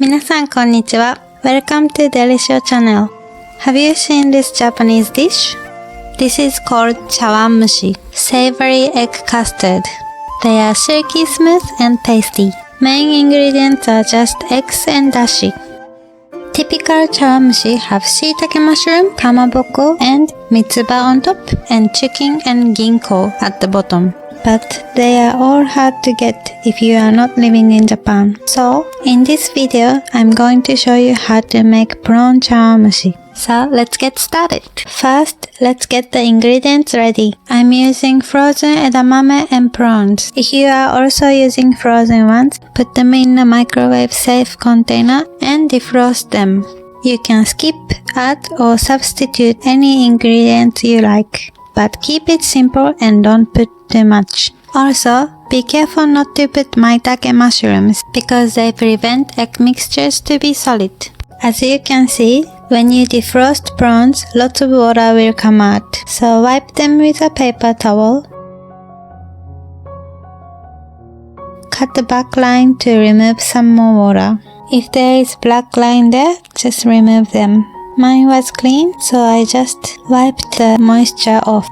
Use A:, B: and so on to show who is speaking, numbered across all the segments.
A: 皆さんこんにちは。Welcome to Delicio channel. Have you seen this Japanese dish? This is called 茶碗蒸し savory egg custard. They are silky smooth and tasty. Main ingredients are just eggs and dashi. Typical 茶碗蒸し have shiitake mushroom, kamaboko, and mitsuba on top, and chicken and ginko at the bottom. But they are all hard to get if you are not living in Japan. So, in this video, I'm going to show you how to make prawn 茶碗蒸し. So, let's get started. First, let's get the ingredients ready. I'm using frozen e da mame and prawns. If you are also using frozen ones, put them in a microwave-safe container and defrost them. You can skip, add, or substitute any ingredients you like. But keep it simple and don't put too much. Also, be careful not to put maitake mushrooms because they prevent egg mixtures to be solid. As you can see, when you defrost prawns, lots of water will come out. So wipe them with a paper towel. Cut the back line to remove some more water. If there is black line there, just remove them. Mine was clean, so I just wiped the moisture off.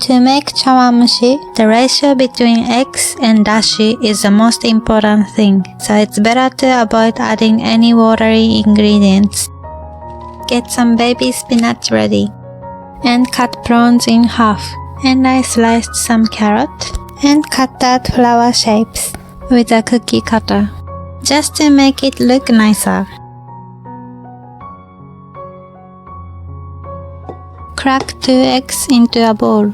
A: To make 茶碗蒸し, the ratio between eggs and dashi is the most important thing, so it's better to avoid adding any watery ingredients. Get some baby spinach ready, and cut prawns in half. And I sliced some carrot, and cut out flower shapes with a cookie cutter, just to make it look nicer. Crack 2 eggs into a bowl.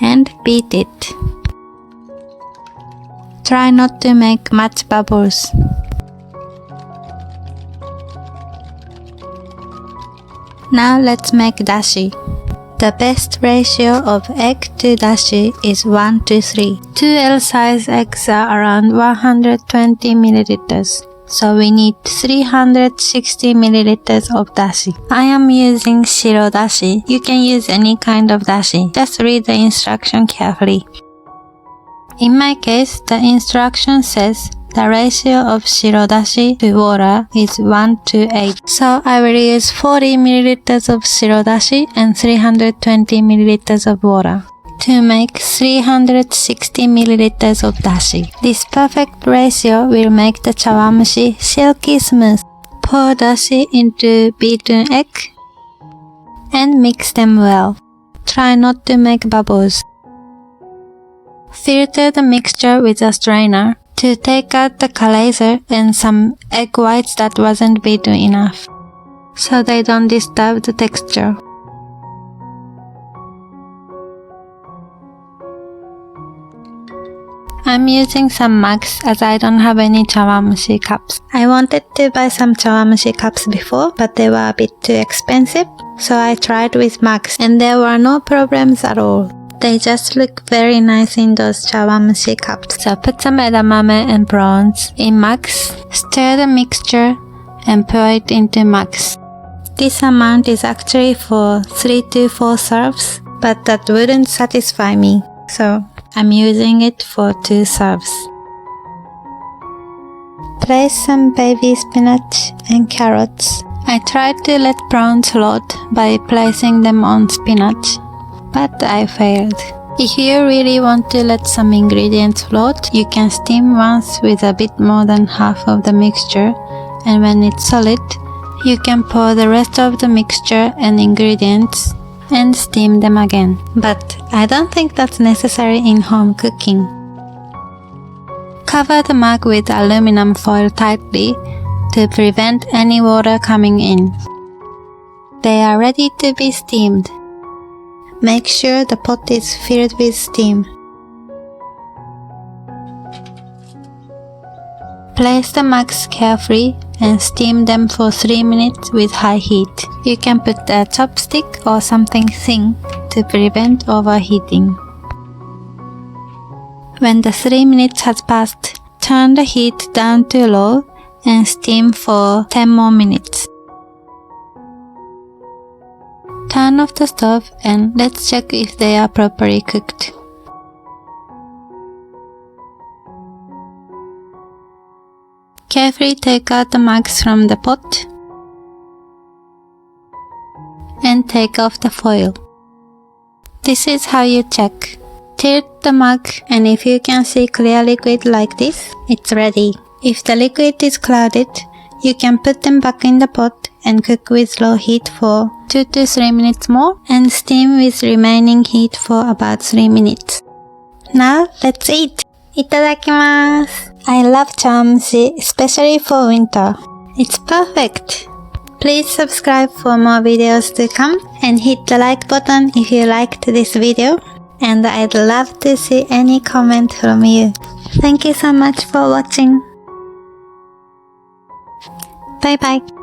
A: And beat it. Try not to make much bubbles. Now let's make dashi. The best ratio of egg to dashi is 1 to 3. 2 L size eggs are around 120 milliliters. So we need 360 milliliters of dashi. I am using shiro dashi. You can use any kind of dashi. Just read the instruction carefully. In my case, the instruction says the ratio of shiro dashi to water is 1 to 8. So I will use 40 milliliters of shiro dashi and 320 milliliters of water to make 360 milliliters of dashi. This perfect ratio will make the 茶碗蒸し silky smooth. Pour dashi into beaten egg and mix them well. Try not to make bubbles. Filter the mixture with a strainer to take out the calazer and some egg whites that wasn't beaten enough, so they don't disturb the texture. I'm using some mugs as I don't have any 茶碗蒸し cups. I wanted to buy some 茶碗蒸し cups before, but they were a bit too expensive, so I tried with mugs and there were no problems at all. They just look very nice in those 茶碗蒸し cups. So put some e da mame and prawns in mugs, stir the mixture and pour it into mugs. This amount is actually for 3 to 4 serves, but that wouldn't satisfy me, so I'm using it for 2 serves. Place some baby spinach and carrots. I tried to let prawns float by placing them on spinach, but I failed. If you really want to let some ingredients float, you can steam once with a bit more than half of the mixture, and when it's solid, you can pour the rest of the mixture and ingredients and steam them again. But I don't think that's necessary in home cooking. Cover the mug with aluminum foil tightly to prevent any water coming in. They are ready to be steamed. Make sure the pot is filled with steam. Place the mugs carefully and steam them for 3 minutes with high heat. You can put a chopstick or something thin to prevent overheating. When the 3 minutes has passed, turn the heat down to low and steam for 10 more minutes. Turn off the stove and let's check if they are properly cooked. Carefully take out the mugs from the pot and take off the foil. This is how you check. Tilt the mug, and if you can see clear liquid like this, it's ready. If the liquid is clouded, you can put them back in the pot and cook with low heat for 2 to 3 minutes more and steam with remaining heat for about 3 minutes. Now, let's eat! いただきます。I love 茶碗蒸し, especially for winter. It's perfect! Please subscribe for more videos to come and hit the like button if you liked this video. And I'd love to see any comment from you. Thank you so much for watching. Bye bye.